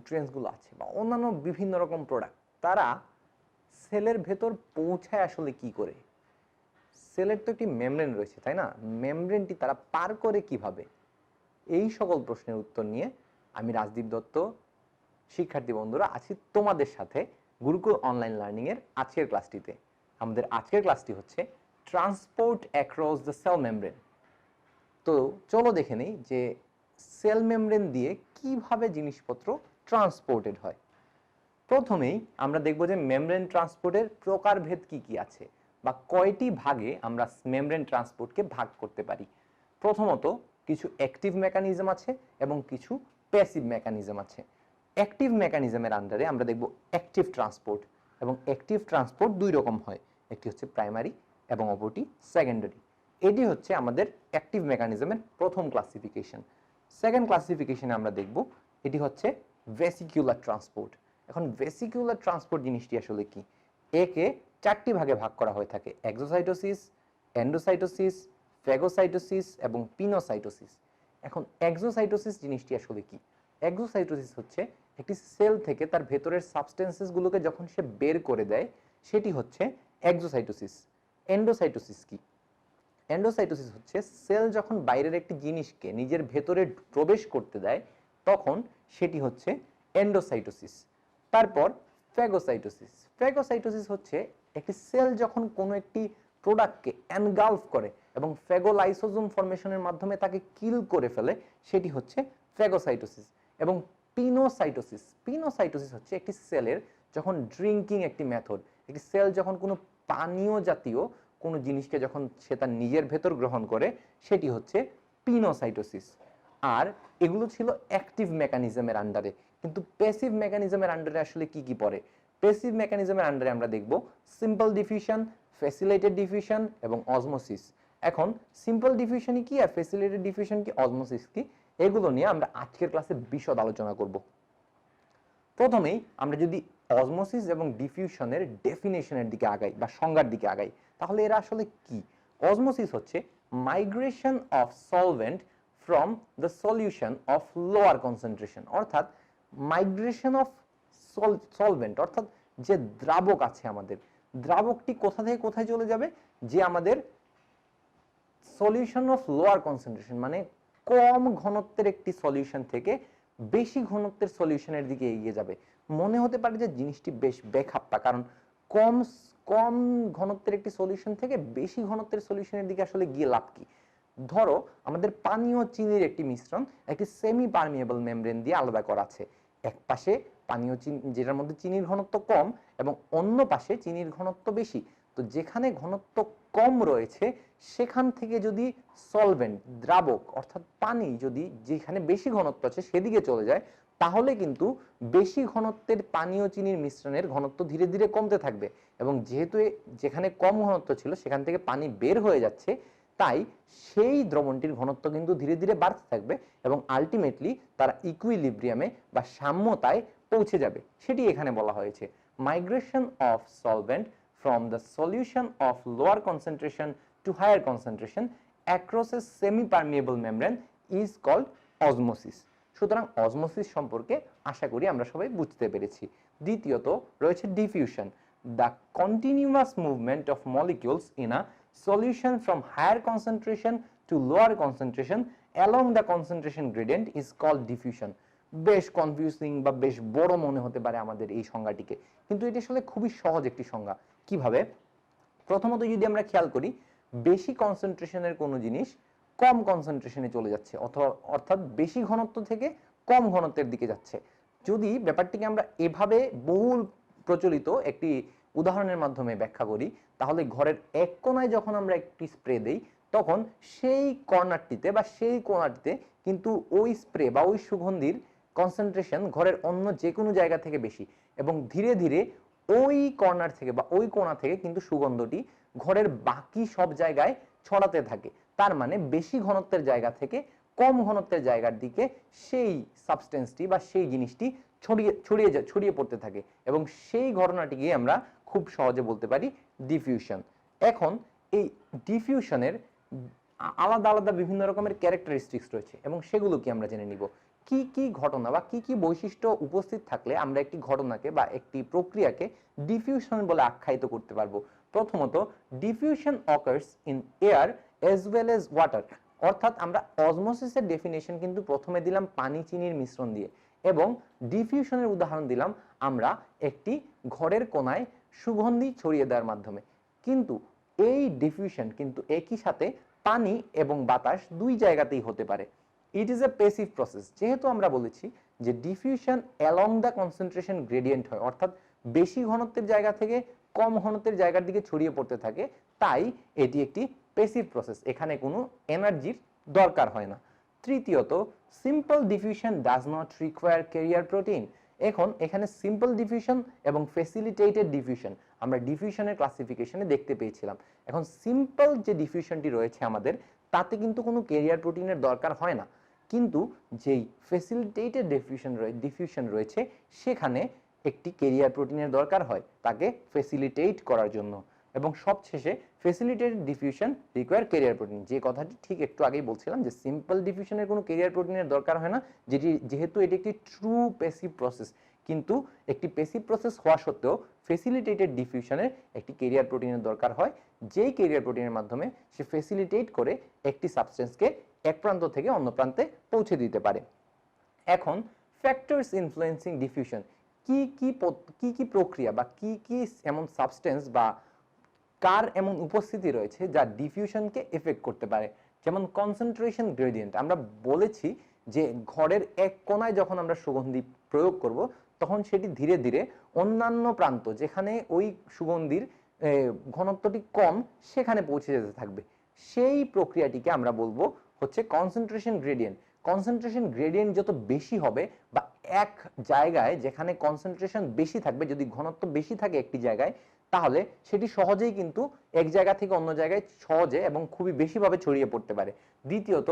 নিউট্রিয়েন্টসগুলো আছে বা অন্যান্য বিভিন্ন রকম প্রোডাক্ট, তারা সেলের ভেতর পৌঁছায় আসলে কি করে? সেলের তো একটি মেমব্রেন রয়েছে, তাই না? মেমব্রেনটি তারা পার করে কিভাবে? এই সকল প্রশ্নের উত্তর নিয়ে আমি রাজদীপ দত্ত, শিক্ষার্থী বন্ধুরা, আছি তোমাদের সাথে গুরুকুল অনলাইন লার্নিং এর আজকের ক্লাসটিতে। আমাদের আজকের ক্লাসটি হচ্ছে transport across the cell membrane. তো চলো দেখে নেই যে সেল মেমব্রেন দিয়ে কিভাবে জিনিসপত্র ট্রান্সপোর্টেড হয়। প্রথমেই আমরা দেখব যে মেমব্রেন ট্রান্সপোর্টের প্রকারভেদ কি কি আছে বা কয়টি ভাগে আমরা মেমব্রেন ট্রান্সপোর্টকে ভাগ করতে পারি। প্রথমত কিছু অ্যাক্টিভ মেকানিজম আছে এবং কিছু প্যাসিভ মেকানিজম আছে। অ্যাক্টিভ মেকানিজমের আন্ডারে আমরা দেখব অ্যাক্টিভ ট্রান্সপোর্ট, এবং অ্যাক্টিভ ট্রান্সপোর্ট দুই রকম হয়, একটি হচ্ছে প্রাইমারি এবং অপরটি সেকেন্ডারি। এটি হচ্ছে আমাদের অ্যাক্টিভ মেকানিজমের প্রথম ক্লাসিফিকেশন। সেকেন্ড ক্লাসিফিকেশনে আমরা দেখব এটি হচ্ছে ভেসিকুলার ট্রান্সপোর্ট। এখন ভেসিকুলার ট্রান্সপোর্ট জিনিসটি আসলে কি? একে চারটি ভাগে ভাগ করা হয়ে থাকে: এক্সোসাইটোসিস, এন্ডোসাইটোসিস, ফ্যাগোসাইটোসিস এবং পিনোসাইটোসিস। এখন এক্সোসাইটোসিস জিনিসটি আসলে কি? এক্সোসাইটোসিস হচ্ছে একটি সেল থেকে তার ভেতরের সাবস্টেন্সেসগুলোকে যখন সে বের করে দেয়, সেটি হচ্ছে এক্সোসাইটোসিস। এন্ডোসাইটোসিস কি? এন্ডোসাইটোসিস হচ্ছে সেল যখন বাইরের একটি জিনিসকে নিজের ভেতরে প্রবেশ করতে দেয়, তখন সেটি হচ্ছে এন্ডোসাইটোসিস। তারপর ফ্যাগোসাইটোসিস। ফ্যাগোসাইটোসিস হচ্ছে একটি সেল যখন কোনো একটি প্রোডাক্টকে এনগালফ করে এবং ফ্যাগোলাইসোজোম ফরমেশনের মাধ্যমে তাকে কিল করে ফেলে, সেটি হচ্ছে ফ্যাগোসাইটোসিস। এবং পিনোসাইটোসিস। পিনোসাইটোসিস হচ্ছে একটি সেলের যখন ড্রিঙ্কিং একটি মেথড, একটি সেল যখন কোনো পানীয় জাতীয় কোনো জিনিসকে যখন সে তার নিজের ভেতর গ্রহণ করে, সেটি হচ্ছে পিনোসাইটোসিস। আর এগুলো ছিল অ্যাক্টিভ মেকানিজমের আন্ডারে। কিন্তু প্যাসিভ মেকানিজমের আন্ডারে আসলে কি কি পড়ে? প্যাসিভ মেকানিজমের আন্ডারে আমরা দেখব সিম্পল ডিফিউশন, ফ্যাসিলিটেড ডিফিউশন এবং অসমোসিস। এখন সিম্পল ডিফিউশনই কি আর ফ্যাসিলিটেড ডিফিউশন কি, অসমোসিস কি, এগুলো নিয়ে আমরা আজকের ক্লাসে বিশদ আলোচনা করব। প্রথমেই আমরা যদি অসমোসিস এবং ডিফিউশনের ডেফিনেশনের দিকে আগাই বা সংজ্ঞার দিকে আগাই, তাহলে এরা আসলে কি? অসমোসিস হচ্ছে migration of solvent from the solution of lower concentration, অর্থাৎ মাইগ্রেশন অফ সলভেন্ট, অর্থাৎ যে দ্রাবক আছে আমাদের, দ্রাবকটি কোথা থেকে কোথায় চলে যাবে? যে আমাদের সলিউশন অফ লোয়ার কনসেন্ট্রেশন, মানে কম ঘনত্বের একটি সলিউশন থেকে বেশি ঘনত্বের সলিউশনের দিকে এগিয়ে যাবে। মনে হতে পারে যে জিনিসটি বেশ বেখাপ্পা, কারণ কম কম ঘনত্বের একটি সলিউশন থেকে বেশি ঘনত্বের সলিউশনের দিকে আসলে গিয়ে লাভ কি? ধরো আমাদের পানি ও চিনির একটি মিশ্রণ একটি সেমি পারমিয়েবল মেমব্রেন দিয়ে আলাদা করা আছে। এক পাশে পানি ও চিনি, যেটার মধ্যে চিনির ঘনত্ব কম, এবং অন্য পাশে চিনির ঘনত্ব বেশি। তো যেখানে ঘনত্ব কম রয়েছে সেখান থেকে যদি সলভেন্ট, দ্রাবক অর্থাৎ পানি যদি যেখানে বেশি ঘনত্ব আছে সেদিকে চলে যায়, তাহলে কিন্তু বেশি ঘনত্বের পানি ও চিনির মিশ্রণের ঘনত্ব ধীরে ধীরে কমতে থাকবে। এবং যেহেতু যেখানে কম ঘনত্ব ছিল সেখান থেকে পানি বের হয়ে যাচ্ছে, তাই সেই দ্রবণটির ঘনত্ব কিন্তু ধীরে ধীরে বাড়তে থাকবে এবং আলটিমেটলি তারা ইকুইলিব্রিয়ামে বা সাম্যতায় পৌঁছে যাবে। সেটি এখানে বলা হয়েছে, migration of solvent from the solution of lower concentration to higher concentration across a semi-permeable membrane is called osmosis. সুতরাং অসমোসিস সম্পর্কে আশা করি আমরা সবাই বুঝতে পেরেছি। দ্বিতীয়ত রয়েছে diffusion, the continuous movement of molecules in a solution from higher concentration to lower concentration along the concentration gradient is called diffusion. বেশ কনফিউজিং বা বেশ বড় মনে হতে পারে আমাদের এই সংজ্ঞাটিকে, কিন্তু এটি আসলে খুবই সহজ একটি সংজ্ঞা। কিভাবে? প্রথমত যদি আমরা খেয়াল করি, বেশি কনসেন্ট্রেশনের কোনো জিনিস কম কনসেন্ট্রেশনে চলে যাচ্ছে, অর্থাৎ বেশি ঘনত্ব থেকে কম ঘনত্বের দিকে যাচ্ছে। যদি ব্যাপারটিকে আমরা এভাবে বহুল প্রচলিত একটি উদাহরণের মাধ্যমে ব্যাখ্যা করি, তাহলে ঘরের এক কোণায় যখন আমরা একটি স্প্রে দেই, তখন সেই কর্নারটিতে বা সেই কোণাটিতে কিন্তু ওই স্প্রে বা ওই সুগন্ধির কনসেন্ট্রেশন ঘরের অন্য যে কোনো জায়গা থেকে বেশি, এবং ধীরে ধীরে ওই কর্নার থেকে বা ওই কোণা থেকে কিন্তু সুগন্ধটি ঘরের বাকি সব জায়গায় ছড়াতে থাকে। তার মানে বেশি ঘনত্বের জায়গা থেকে কম ঘনত্বের জায়গার দিকে সেই সাবস্টেন্সটি বা সেই জিনিসটি ছড়িয়ে পড়তে থাকে, এবং সেই ঘটনাটিকে আমরা খুব সহজে বলতে পারি ডিফিউশন। এখন এই ডিফিউশনের আলাদা আলাদা বিভিন্ন রকমের ক্যারেক্টারিস্টিক্স রয়েছে এবং সেগুলো কি আমরা জেনে নিব। কি কি ঘটনা বা কি কি বৈশিষ্ট্য উপস্থিত থাকলে আমরা একটি ঘটনাকে বা একটি প্রক্রিয়াকে ডিফিউশন বলে আখ্যায়িত করতে পারবো। প্রথমত, diffusion occurs in air as well as water, অর্থাৎ আমরা অসমোসিসের ডেফিনেশন কিন্তু প্রথমে দিলাম পানি চিনির মিশ্রণ দিয়ে, এবং ডিফিউশনের উদাহরণ দিলাম আমরা একটি ঘরের কোনায় সুগন্ধি ছড়িয়ে দেওয়ার মাধ্যমে। কিন্তু এই ডিফিউশন কিন্তু একই সাথে পানি এবং বাতাস দুই জায়গাতেই হতে পারে। It is a passive process. যেহেতু আমরা বলেছি যে diffusion along the concentration gradient হয়, অর্থাৎ বেশি ঘনত্বের জায়গা থেকে কম ঘনত্বের জায়গার দিকে ছড়িয়ে পড়তে থাকে, তাই এটি একটি প্যাসিভ প্রসেস, এখানে কোনো এনার্জির দরকার হয় না। তৃতীয়ত, simple diffusion does not require career protein. এখন এখানে সিম্পল ডিফিউশন এবং ফ্যাসিলিটেটেড ডিফিউশন আমরা ডিফিউশনের ক্লাসিফিকেশনে দেখতে পেয়েছিলাম। এখন সিম্পল যে ডিফিউশনটি রয়েছে আমাদের, তাতে কিন্তু কোনো ক্যারিয়ার প্রোটিনের দরকার হয় না, কিন্তু যেই ফ্যাসিলিটেটেড ডিফিউশন রয়েছে সেখানে একটি ক্যারিয়ার প্রোটিনের দরকার হয় তাকে ফ্যাসিলিটেট করার জন্য। এবং সবশেষে facilitated diffusion require career protein, যে কথাটি ঠিক একটু আগেই বলছিলাম যে সিম্পল ডিফিউশনের কোনো ক্যারিয়ার প্রোটিনের দরকার হয় না, যেহেতু এটি একটি ট্রু প্যাসিভ প্রসেস। কিন্তু একটি প্যাসিভ প্রসেস হওয়া সত্ত্বেও ফ্যাসিলিটেটেড ডিফিউশনের একটি ক্যারিয়ার প্রোটিনের দরকার হয়, যেই ক্যারিয়ার প্রোটিনের মাধ্যমে সে ফ্যাসিলিটেট করে একটি সাবস্টেন্সকে এক প্রান্ত থেকে অন্য প্রান্তে পৌঁছে দিতে পারে। এখন ফ্যাক্টরস ইনফ্লুয়েন্সিং ডিফিউশন, কি কি প্রক্রিয়া বা কি কি এমন সাবস্টেন্স বা কার এমন উপস্থিতি রয়েছে যা ডিফিউশনকে এফেক্ট করতে পারে। যেমন কনসেন্ট্রেশন গ্রেডিয়েন্ট, আমরা বলেছি যে ঘরের এক কোণায় যখন আমরা সুগন্ধি প্রয়োগ করব তখন সেটি ধীরে ধীরে অন্যান্য প্রান্ত যেখানে ওই সুগন্ধির ঘনত্বটি কম সেখানে পৌঁছে যেতে থাকবে। সেই প্রক্রিয়াটিকে আমরা বলবো হচ্ছে কনসেন্ট্রেশন গ্রেডিয়েন্ট। কনসেন্ট্রেশন গ্রেডিয়েন্ট যত বেশি হবে বা এক জায়গায় যেখানে কনসেন্ট্রেশন বেশি থাকবে, যদি ঘনত্ব বেশি থাকে একটি জায়গায়, তাহলে সেটি সহজেই কিন্তু এক জায়গা থেকে অন্য জায়গায় সহজে এবং খুবই বেশিভাবে ছড়িয়ে পড়তে পারে। দ্বিতীয়ত,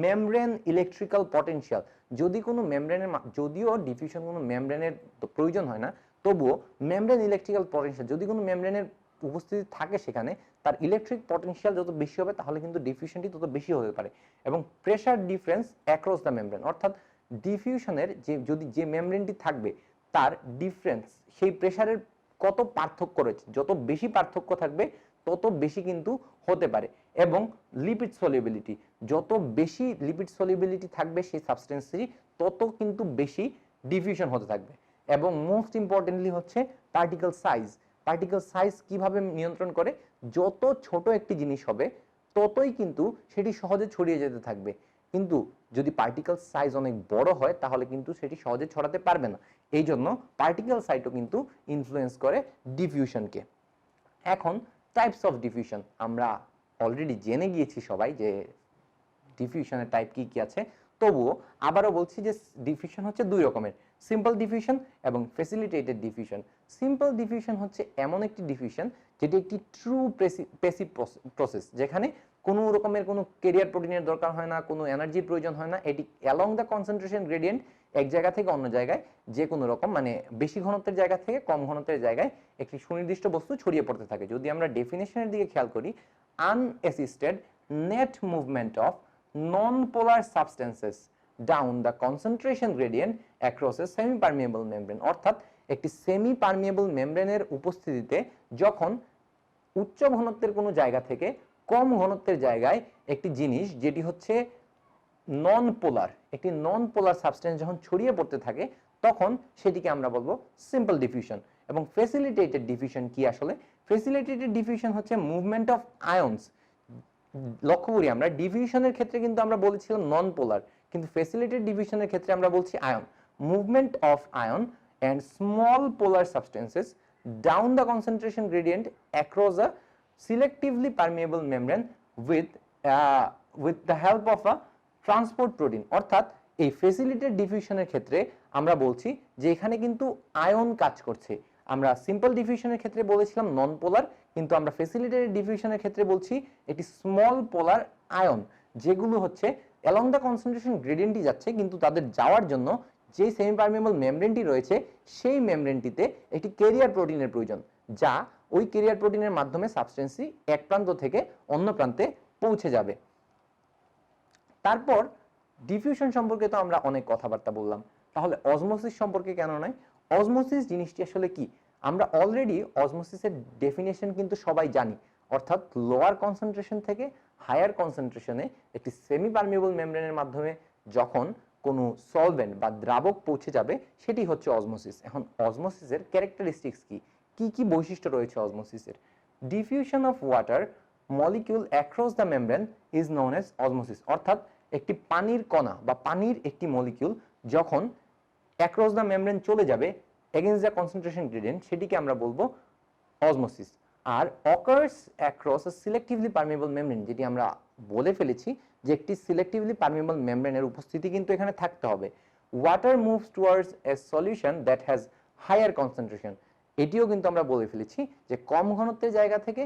মেমব্রেন ইলেকট্রিক্যাল পটেনশিয়াল। যদি কোনো মেমব্রেনের, যদিও ডিফিউশন কোনো মেমব্রেনের প্রয়োজন হয় না, তবুও মেমব্রেন ইলেকট্রিক্যাল পটেনশিয়াল, যদি কোনো মেমব্রেনের উপস্থিতি থাকে সেখানে তার ইলেকট্রিক পটেনশিয়াল যত বেশি হবে তাহলে কিন্তু ডিফিউশনটি তত বেশি হতে পারে। এবং pressure difference across the membrane, অর্থাৎ ডিফিউশনের যে মেমব্রেনটি থাকবে তার ডিফারেন্স, সেই প্রেসারের কত পার্থক্য রয়েছে, যত বেশি পার্থক্য থাকবে তত বেশি কিন্তু হতে পারে। এবং লিপিড সলিউবিলিটি, যত বেশি লিপিড সলিউবিলিটি থাকবে সেই সাবস্টেন্সেরই তত কিন্তু বেশি ডিফিউশন হতে থাকবে। এবং মোস্ট ইম্পর্টেন্টলি হচ্ছে পার্টিকেল সাইজ। পার্টিকেল সাইজ কিভাবে নিয়ন্ত্রণ করে, যত ছোট একটি জিনিস হবে ততই কিন্তু সেটি সহজে ছড়িয়ে যেতে থাকবে, কিন্তু যদি পার্টিকেল সাইজ অনেক বড় হয় তাহলে কিন্তু সেটি সহজে ছড়াতে পারবে না। এই জন্য পার্টিকেল সাইজও কিন্তু ইনফ্লুয়েন্স করে ডিফিউশনকে। এখন টাইপস অফ ডিফিউশন, আমরা অলরেডি জেনে গিয়েছি সবাই যে ডিফিউশনের টাইপ কি কি আছে, তবুও আবারও বলছি যে ডিফিউশন হচ্ছে দুই রকমের, সিম্পল ডিফিউশন এবং ফ্যাসিলিটেটেড ডিফিউশন। সিম্পল ডিফিউশন হচ্ছে এমন একটি ডিফিউশন যেটি একটি ট্রু প্যাসিভ প্রসেস, যেখানে কোনো রকমের কোনো ক্যারিয়ার প্রোটিনের দরকার হয় না, কোনো এনার্জির প্রয়োজন হয় না। এটি অ্যালং দ্য কনসেন্ট্রেশন গ্রেডিয়েন্ট এক জায়গা থেকে অন্য জায়গায় যে কোনো রকম, মানে বেশি ঘনত্বের জায়গা থেকে কম ঘনত্বের জায়গায় একটি সুনির্দিষ্ট বস্তু ছড়িয়ে পড়তে থাকে। যদি আমরা ডেফিনেশনের দিকে খেয়াল করি, unassisted net movement of non-polar substances down the concentration gradient across a semi-permeable membrane, অর্থাৎ একটি সেমি পারমিয়েবল মেমব্রেনের উপস্থিতিতে যখন উচ্চ ঘনত্বের কোনো জায়গা থেকে কম ঘনত্বের জায়গায় একটি জিনিস যেটি হচ্ছে নন পোলার, একটি নন পোলার সাবস্টেন্স যখন ছড়িয়ে পড়তে থাকে তখন সেটিকে আমরা বলবো সিম্পল ডিফিউশন। এবং ফ্যাসিলিটেটেড ডিফিউশন কি আসলে? ফ্যাসিলিটেটেড ডিফিউশন হচ্ছে মুভমেন্ট অফ আয়নস। লক্ষ্য করি আমরা ডিফিউশনের ক্ষেত্রে কিন্তু আমরা বলেছিলাম নন পোলার, কিন্তু ফ্যাসিলিটেটেড ডিফিউশনের ক্ষেত্রে আমরা বলছি ion. Movement of ion and small polar substances down the concentration gradient across a selectively permeable membrane with the help of a transport protein। অর্থাৎ এই ফ্যাসিলিটেটেড ডিফিউশনের ক্ষেত্রে আমরা বলছি যে এখানে কিন্তু আয়ন কাজ করছে। আমরা সিম্পল ডিফিউশনের ক্ষেত্রে বলেছিলাম নন পোলার, কিন্তু আমরা ফ্যাসিলিটেটেড ডিফিউশনের ক্ষেত্রে বলছি এটি স্মল পোলার আয়ন, যেগুলো হচ্ছে অ্যালং দ্য কনসেন্ট্রেশন গ্রেডিয়েন্টই যাচ্ছে, কিন্তু তাদের যাওয়ার জন্য যে সেমি পারমিয়েবল মেমব্রেনটি রয়েছে সেই মেমব্রেনটিতে একটি ক্যারিয়ার প্রোটিনের প্রয়োজন, যা ওই ক্যারিয়ার প্রোটিনের মাধ্যমে সাবস্টেন্সটি এক প্রান্ত থেকে অন্য প্রান্তে পৌঁছে যাবে। তারপর ডিফিউশন সম্পর্কে তো আমরা অনেক কথাবার্তা বললাম, তাহলে অসমোসিস সম্পর্কে কেন নয়? অসমোসিস জিনিসটি আসলে কি? আমরা অলরেডি অসমোসিসের ডেফিনেশন কিন্তু সবাই জানি, অর্থাৎ লোয়ার কনসেন্ট্রেশন থেকে হায়ার কনসেন্ট্রেশনে একটি সেমি পারমিয়েবল মেমব্রেনের মাধ্যমে যখন কোনো সলভেন্ট বা দ্রাবক পৌঁছে যাবে সেটি হচ্ছে অসমোসিস। এখন অসমোসিসের ক্যারেক্টারিস্টিক্স কি কি কি বৈশিষ্ট্য রয়েছে অসমোসিসের? Diffusion of water molecule across the membrane is known as osmosis, অর্থাৎ একটি পানির কণা বা পানির একটি মলিকিউল যখন অ্যাক্রস দ্য মেমব্রেন চলে যাবে এগেইনস্ট দ্য কনসেন্ট্রেশন গ্রেডিয়েন্ট, সেটিকে আমরা বলবো অসমোসিস। আর অকার্স অ্যাক্রস আ সিলেক্টিভলি পারমিয়েবল মেমব্রেন, যেটি আমরা বলে ফেলেছি যে একটি সিলেক্টিভলি পারমিয়েবল মেমব্রেনের উপস্থিতি কিন্তু এখানে থাকতে হবে। Water moves towards a solution that has higher concentration, এটিও কিন্তু আমরা বলে ফেলেছি যে কম ঘনত্বের জায়গা থেকে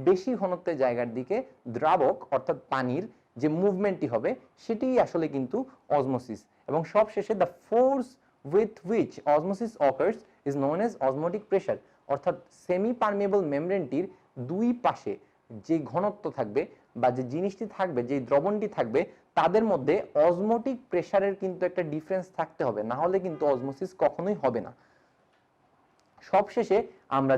বেশি ঘনত্বের জায়গার দিকে দ্রাবক অর্থাৎ পানির যে মুভমেন্টটি হবে সেটিই আসলে কিন্তু অসমোসিস। এবং সবশেষে the force with which osmosis occurs is known as osmotic pressure, অর্থাৎ সেমি পারমিয়েবল মেমব্রেনটির দুই পাশে যে ঘনত্ব থাকবে বা যে জিনিসটি থাকবে, যে দ্রবণটি থাকবে, তাদের মধ্যে অসমোটিক প্রেশারের কিন্তু একটা ডিফারেন্স থাকতে হবে, না হলে কিন্তু অসমোসিস কখনোই হবে না। সবশেষে আমরা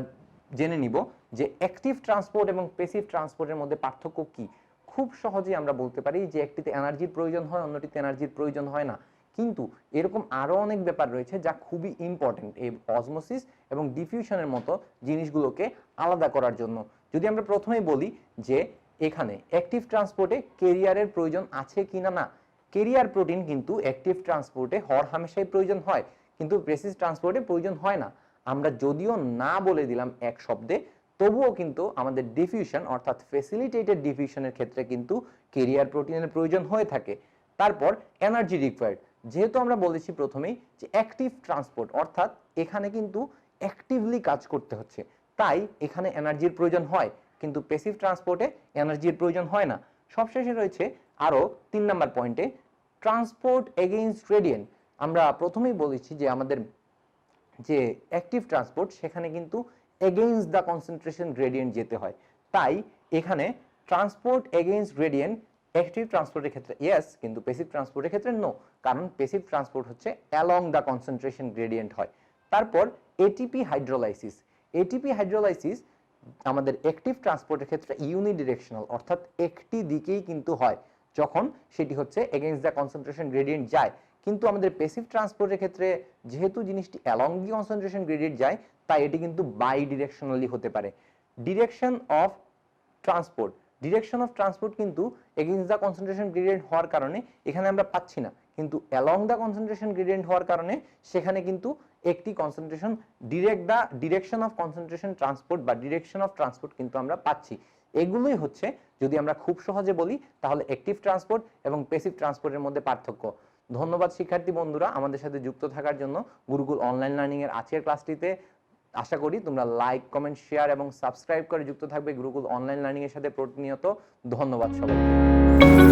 জেনে নিব যে অ্যাক্টিভ ট্রান্সপোর্ট এবং প্যাসিভ ট্রান্সপোর্টের মধ্যে পার্থক্য কি। খুব সহজেই আমরা বলতে পারি যে একটিতে এনার্জির প্রয়োজন হয়, অন্যটিতে এনার্জির প্রয়োজন হয় না, কিন্তু এরকম আরো অনেক ব্যাপার রয়েছে যা খুবই ইম্পর্টেন্ট এই অসমোসিস এবং ডিফিউশনের মতো জিনিসগুলোকে আলাদা করার জন্য। যদি আমরা প্রথমেই বলি যে এখানে অ্যাক্টিভ ট্রান্সপোর্টে কেরিয়ারের প্রয়োজন আছে কিনা, না, কেরিয়ার প্রোটিন কিন্তু অ্যাক্টিভ ট্রান্সপোর্টে হর হামেশাই প্রয়োজন হয়, কিন্তু প্যাসিভ ট্রান্সপোর্টে প্রয়োজন হয় না। আমরা যদিও না বলে দিলাম এক শব্দে, তবুও কিন্তু আমাদের ডিফিউশন অর্থাৎ ফ্যাসিলিটেটেড ডিফিউশনের ক্ষেত্রে কিন্তু কেরিয়ার প্রোটিনের প্রয়োজন হয়ে থাকে। তারপর এনার্জি রিকোয়ার্ড, যেহেতু আমরা বলেছি প্রথমেই যে অ্যাক্টিভ ট্রান্সপোর্ট অর্থাৎ এখানে কিন্তু অ্যাক্টিভলি কাজ করতে হচ্ছে, তাই এখানে এনার্জির প্রয়োজন হয়, কিন্তু প্যাসিভ ট্রান্সপোর্টে এনার্জির প্রয়োজন হয় না। সবশেষে রয়েছে আরো 3 নাম্বার পয়েন্টে ট্রান্সপোর্ট এগেইনস্ট গ্রেডিয়েন্ট। আমরা প্রথমেই বলেছি যে আমাদের যে অ্যাক্টিভ ট্রান্সপোর্ট সেখানে কিন্তু এগেইনস্ট দ্য কনসেন্ট্রেশন গ্রেডিয়েন্ট যেতে হয়, তাই এখানে ট্রান্সপোর্ট এগেইনস্ট গ্রেডিয়েন্ট অ্যাক্টিভ ট্রান্সপোর্টের ক্ষেত্রে ইয়েস, কিন্তু প্যাসিভ ট্রান্সপোর্টের ক্ষেত্রে নো, কারণ প্যাসিভ ট্রান্সপোর্ট হচ্ছে অ্যালং দ্য কনসেন্ট্রেশন গ্রেডিয়েন্ট হয়। তারপর এটিপি হাইড্রোলাইসিস, এটিপি হাইড্রোলাইসিস আমাদের অ্যাক্টিভ ট্রান্সপোর্টের ক্ষেত্রে ইউনিডিরেকশনাল অর্থাৎ একটি দিকেই কিন্তু হয় যখন সেটি হচ্ছে এগেইনস্ট দ্য কনসেন্ট্রেশন গ্রেডিয়েন্ট যায়, কিন্তু আমাদের প্যাসিভ ট্রান্সপোর্টের ক্ষেত্রে যেহেতু জিনিসটি অ্যালং দি কনসেন্ট্রেশন গ্রেডিয়েন্ট যায়, তাই এটি কিন্তু বাই ডিরেকশনালি হতে পারে। Direction of transport, direction of transport কিন্তু এগেইনস্ট দ্য কনসেন্ট্রেশন গ্রেডিয়েন্ট হওয়ার কারণে এখানে আমরা পাচ্ছি না, কিন্তু অ্যালং দ্য কনসেন্ট্রেশন গ্রেডিয়েন্ট হওয়ার কারণে সেখানে কিন্তু একটি concentration direction of concentration transport বা ডিরেকশন অফ ট্রান্সপোর্ট কিন্তু আমরা পাচ্ছি। এগুলোই হচ্ছে যদি আমরা খুব সহজে বলি তাহলে অ্যাক্টিভ ট্রান্সপোর্ট এবং প্যাসিভ ট্রান্সপোর্টের মধ্যে পার্থক্য। ধন্যবাদ শিক্ষার্থী বন্ধুরা আমাদের সাথে যুক্ত থাকার জন্য গুরুকুল অনলাইন লার্নিং এর আজকের ক্লাসটিতে। আশা করি তোমরা লাইক, কমেন্ট, শেয়ার এবং সাবস্ক্রাইব করে যুক্ত থাকবে গুরুকুল অনলাইন লার্নিং এর সাথে প্রতিনিয়ত। ধন্যবাদ সবাইকে।